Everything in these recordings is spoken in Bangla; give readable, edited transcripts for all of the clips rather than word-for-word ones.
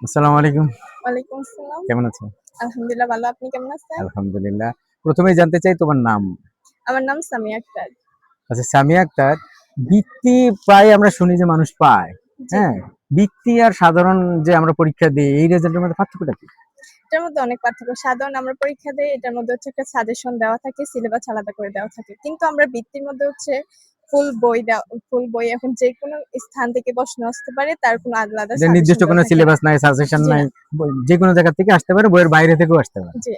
আসসালামু আলাইকুম। ওয়ালাইকুম আসসালাম। কেমন আছেন? আলহামদুলিল্লাহ ভালো। আপনি কেমন আছেন? আলহামদুলিল্লাহ। ১ম এই জানতে চাই তোমার নাম। আমার নাম সামিয়া আক্তার। আচ্ছা, সামিয়া আক্তার। বৃত্তি প্রায় আমরা শুনি যে মানুষ পায়। জি, হ্যাঁ? বৃত্তি আর সাধারণ যে আমরা পরীক্ষা দিই এই রেজাল্টের মধ্যে পার্থক্যটা কি? এটার মধ্যে অনেক পার্থক্য। সাধারণ আমরা পরীক্ষা দেই, এটার মধ্যে হচ্ছে একটা সাজেশন দেওয়া থাকে, সিলেবাস আলাদা করে দেওয়া থাকে। কিন্তু আমরা বৃত্তির মধ্যে হচ্ছে ফুল বই এখন যেকোনো স্থান থেকে প্রশ্ন আসতে পারে, তার কোনো আলাদা এটা সাজেশন নির্দিষ্ট দেওয়া কোনো থাকে না। সিলেবাস নাই, সাজেশন জি নাই। না, যেকোনো জায়গা থেকে আসতে পারে, বইয়ের বাইরে থেকেও আসতে পারে। জি,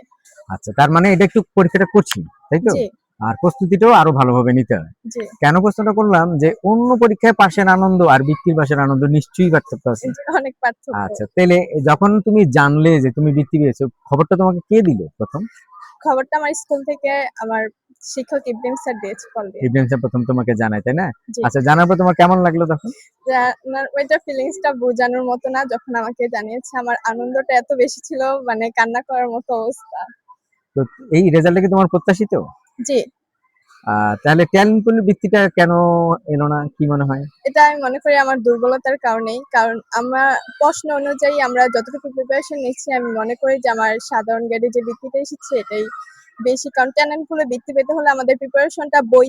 আচ্ছা, তার মানে এটা একটু পরীক্ষাটা কঠিন, তাই তো? জি, আর প্রস্তুতিটাও আরো ভালোভাবে নিতে হয়। জি। কেন প্রশ্নটা করলাম যে অন্য পরীক্ষায় পাশের আনন্দ আর বৃত্তির পাশের আনন্দ নিশ্চয়ই পার্থক্য আছে। এটা অনেক পার্থক্য। আচ্ছা, তাইলে যখন তুমি জানলে যে তুমি বৃত্তি পেয়েছো, খবরটা তোমাকে কে দিল ১ম? খবরটা আমার স্কুল থেকে আমার শিক্ষক ইব্রাহিম স্যার দিয়েছে কল দিয়ে। ইব্রাহিম স্যার ১ম তোমাকে জানায়, তাই না? জি। আচ্ছা, জানার পর তোমার কেমন লাগলো তখন? আমার ওইটার ফিলিংসটা বোঝানোর মতো না। যখন আমাকে জানিয়েছে আমার আনন্দটা এত বেশি ছিল, মানে কান্না করার মতো অবস্থা। তো এই রেজাল্টটা কি তোমার প্রত্যাশিত? জি, তাহলে ট্যালেন্ট পুলের বৃত্তিটা কেন এলো না? কি মনে হয়? এটা আমি মনে করি আমার দুর্বলতার কারণেই। কারণ আমার প্রশ্ন অনুযায়ী আমরা যতটুকু প্রিপারেশন নিচ্ছি, আমি মনে করি যে আমার সাধারণ জ্ঞানে যে বৃত্তিটা এসেছে এটাই বেশি। কারণ ট্যালেন্ট পুলে বৃত্তি পেতে হলে আমাদের প্রিপারেশনটা বই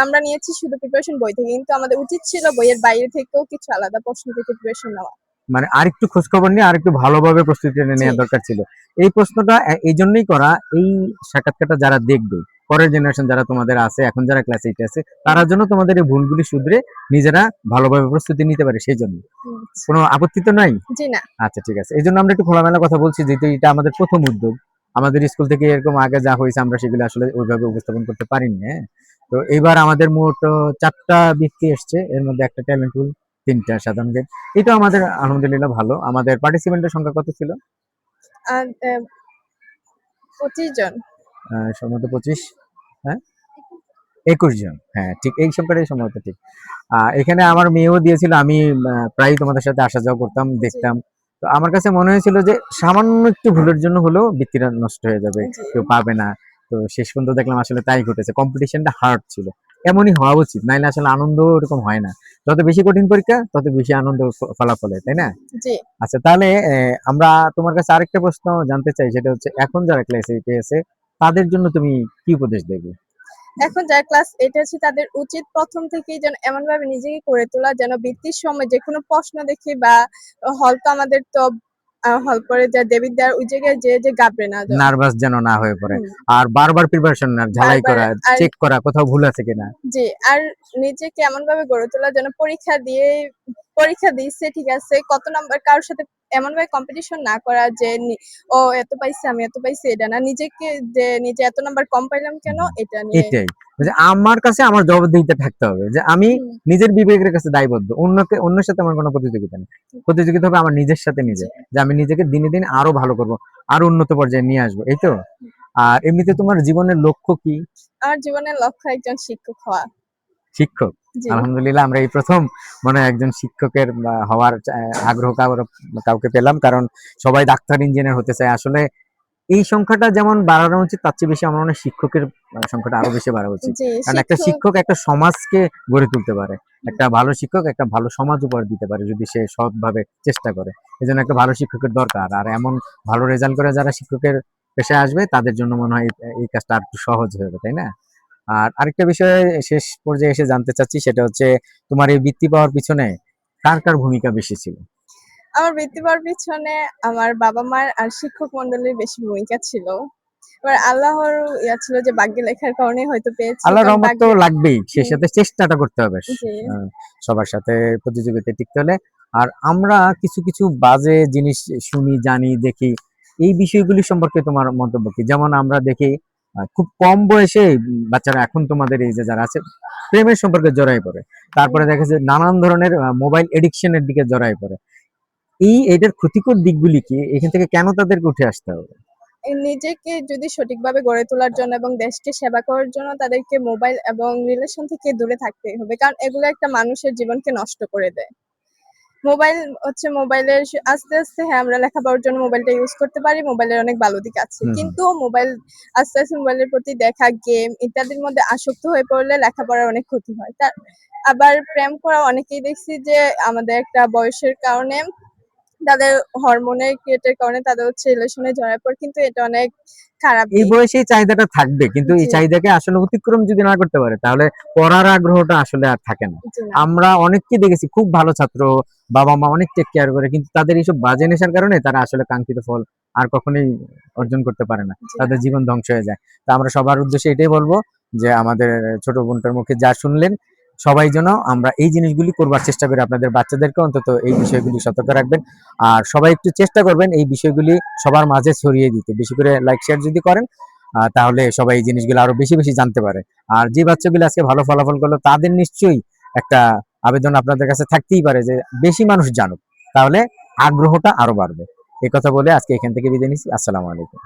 আমরা নিয়েছি শুধু প্রিপারেশন বই থেকে। কিন্তু আমাদের উচিত ছিল বইয়ের বাইরে থেকেও কিছু আলাদা প্রশ্ন থেকে প্রিপারেশন নেওয়া। মানে আরেকটু খোঁজখবর নিয়ে আরেকটু ভালোভাবে প্রস্তুতিটা জি, নেওয়া দরকার ছিল। এই প্রশ্নটা এই জন্যই করা, এই সাক্ষাৎকারটা যারা দেখবে, পরের জেনারেশন যারা তোমাদের আছে, এখন যারা ক্লাস 8 এ আছে, হুম, তারা যেন তোমাদের এই ভুলগুলি শুধরে নিজেরা ভালোভাবে প্রস্তুতি নিতে পারে সেইজন্য। হুম, কোনো আপত্তি তো নাই? জি না। আচ্ছা, ঠিক আছে। এজন্য আমরা একটু খোলামেলা কথা বলছি, যেহেতু এটা আমাদের ১ম উদ্যোগ। আমাদের স্কুল থেকে এরকম আগে যা হইছে আমরা সেগুলো আসলে ওইভাবে উপস্থাপন করতে পারিনি, হ্যাঁ? তো এইবার আমাদের মোট ৪ টা বৃত্তি এসছে। এর মধ্যে ১ টা ট্যালেন্ট হুইল, ৩ টা সাধারণ জ্ঞান। এটাও আমাদের আলহামদুলিল্লাহ ভালো। আমাদের পার্টিসিপেন্টের সংখ্যা কত ছিল? আর ২৫ জন। সম্ভবত ২৫, হ্যাঁ? ২১ জন। হ্যাঁ, ঠিক এই সংখ্যাটাই সম্ভবত ঠিক। এখানে আমার মেয়েও দিয়েছিল। আমি প্রায়ই তোমাদের সাথে আসা যাওয়া করতাম, জি, দেখতাম। তো আমার কাছে মনে হয়েছিল যে সামান্য একটু ভুলের জন্য হলেও বৃত্তিটা নষ্ট হয়ে যাবে। জি। কেউ পাবে না। তো শেষ পর্যন্ত দেখলাম আসলে তাই ঘটেছে। কম্পিটিশনটা হার্ড ছিল। এমনই হওয়া উচিত। নাইলে আসলে আনন্দ ওরকম হয় না। যত বেশি কঠিন পরীক্ষা, তত বেশি আনন্দ ফলাফল হয়, তাই না? জি। আচ্ছা, তাহলে আমরা তোমার কাছে আরেকটা প্রশ্ন জানতে চাই, সেটা হচ্ছে এখন যারা ক্লাস 8 এ আছে তাদের জন্য তুমি কি উপদেশ দেবে? এখন যারা ক্লাস 8 আছে তাদের উচিত ১ম থেকেই যেন এমনভাবে নিজেকে করে তোলা যেন বৃত্তির সময় যেকোনো প্রশ্ন দেখে বা হয়তো আমাদের তো হল করে যা দেবির দেওয়ার ওই জায়গায় যে ঘাবড়ে না যাওয়া। নার্ভাস যেন না হয়ে পড়ে। হুম, আর বারবার প্রিপারেশন নেওয়া, ঝালাই বারবার করা, আর চেক করা কোথাও ভুল আছে কিনা। জি, আর নিজেকে এমনভাবে গড়ে তোলা যেন পরীক্ষা দিচ্ছে ঠিক আছে, কত নাম্বার কারোর সাথে এমনভাবে কম্পিটিশন না করা যে ও এত পাইছে আমি এত পাইছি এটা না। নিজেকে যে নিজে এত নাম্বার কম পাইলাম কেন হুম, এটা নিয়ে। এটাই। যে আমার কাছে আমার জবাবদিহিতা থাকতে হবে। যে আমি হুম, নিজের বিবেকের কাছে দায়বদ্ধ। অন্যের সাথে আমার কোনো প্রতিযোগিতা নেই। প্রতিযোগিতা হবে আমার নিজের সাথে জি। নিজে। যে আমি নিজেকে দিনে, দিনে আরো ভালো করব। আরো উন্নত পর্যায়ে নিয়ে আসবো। এই তো? আর এমনিতে তোমার জীবনের লক্ষ্য কি? আমার জীবনের লক্ষ্য একজন শিক্ষক হওয়া। শিক্ষক। জি, আলহামদুলিল্লাহ, আমরা এই ১ম মনে হয় একজন শিক্ষকের হওয়ার আগ্রহ কাউকে পেলাম। কারণ সবাই ডাক্তার, ইঞ্জিনিয়ার হতে চায়। আসলে এই সংখ্যাটা যেমন বাড়ানো উচিত, তার চেয়ে বেশি আমার মনে হয় শিক্ষকের সংখ্যাটা আরো বেশি বাড়া উচিত। জি, কারণ একটা শিক্ষক শিক্ষক একটা সমাজকে গড়ে তুলতে পারে। একটা ভালো শিক্ষক একটা ভালো সমাজ উপহার দিতে পারে যদি সে সৎভাবে চেষ্টা করে। এজন্য একটা ভালো শিক্ষকের দরকার। আর এমন ভালো রেজাল্ট করে যারা শিক্ষকের পেশায় আসবে তাদের জন্য মনে হয় এই কাজটা আরেকটু সহজ হয়ে যাবে, তাই না? আর আরেকটা বিষয় শেষ পর্যায়ে এসে জানতে চাচ্ছি, সেটা হচ্ছে তোমার এই বৃত্তি পাওয়ার পিছনে কার ভূমিকা বেশি ছিল? আমার বৃত্তি পাওয়ার পিছনে আমার বাবা-মার আর শিক্ষক মন্ডলীর বেশি ভূমিকা ছিল। এবার আল্লাহর ছিল যে ভাগ্যে লেখার কারণে হয়তো পেয়েছি। আল্লাহর কারণ রহমত তো ভাগ্যে লাগবেই। সেই হুম, সাথে চেষ্টাটা করতে হবে জি, সবার সাথে প্রতিযোগিতায় টিকতে হলে। আর আমরা কিছু বাজে জিনিস শুনি, জানি, দেখি। এই বিষয়গুলি সম্পর্কে তোমার মন্তব্য কি? যেমন আমরা দেখি খুব কম বয়সে বাচ্চারা এখন তোমাদের এই যে যারা আছে প্রেমের সম্পর্কে জড়ায় পড়ে। হুম। তারপরে দেখা যায় নানান ধরনের মোবাইল এডিকশন এর দিকে জড়ায় পড়ে। এটার ক্ষতিকর দিকগুলি কি? এখান থেকে কেন তাদেরকে উঠে আসতে হবে? নিজেকে যদি সঠিকভাবে গড়ে তোলার জন্য এবং দেশকে সেবা করার জন্য তাদেরকে মোবাইল এবং রিলেশন থেকে দূরে থাকতেই হবে। কারণ এগুলো একটা মানুষের জীবনকে নষ্ট করে দেয়। মোবাইল হচ্ছে মোবাইলের আস্তে, আস্তে হ্যাঁ, আমরা লেখাপড়ার জন্য মোবাইলটা ইউজ করতে পারি। মোবাইলের অনেক ভালো দিক আছে। হুম, হুম। কিন্তু আস্তে, আস্তে মোবাইলের প্রতি দেখা গেম ইত্যাদির মধ্যে আসক্ত হয়ে পড়লে লেখাপড়ার অনেক ক্ষতি হয়। আবার প্রেম করা অনেকেই দেখছি যে আমাদের একটা বয়সের কারণে তাদের হরমোনের ক্রিয়েটের কারণে তাদের হচ্ছে রিলেশনে জড়ায় পড়ে, কিন্তু এটা অনেক খারাপ এই দিক। বয়সে এই চাহিদাটা থাকবে, কিন্তু এই জি। চাহিদাকে আসলে অতিক্রম যদি না করতে পারে তাহলে পড়ার আগ্রহটা আসলে আর থাকে না। জি না। আমরা অনেককে দেখেছি খুব ভালো ছাত্র, বাবা মা অনেক টেক কেয়ার করে, কিন্তু তাদের এইসব বাজে নেশার কারণে তারা আসলে কাঙ্ক্ষিত ফল আর কখনোই অর্জন করতে পারে না, জি তাদের না। জীবন ধ্বংস হয়ে যায়। তো আমরা সবার উদ্দেশ্যে এটাই বলবো যে আমাদের ছোট বোনটার মুখে যা শুনলেন, সবাই যেন আমরা এই জিনিসগুলি করবার চেষ্টা করি, আপনাদের বাচ্চাদেরকে অন্তত এই বিষয়গুলি সতর্ক রাখবেন। আর সবাই একটু চেষ্টা করবেন এই বিষয়গুলি সবার মাঝে ছড়িয়ে দিতে, বেশি করে লাইক শেয়ার যদি করেন তাহলে সবাই এই জিনিসগুলো আরো বেশি বেশি জানতে পারে। আর যে বাচ্চাগুলো আজকে ভালো ফলাফল করলো তাদের নিশ্চয়ই একটা আবেদন আপনাদের কাছে থাকতেই পারে যে বেশি মানুষ জানুক, তাহলে আগ্রহটা আরো বাড়বে। এই কথা বলে আজকে এখান থেকে বিদায় নিচ্ছি। আসসালামু আলাইকুম।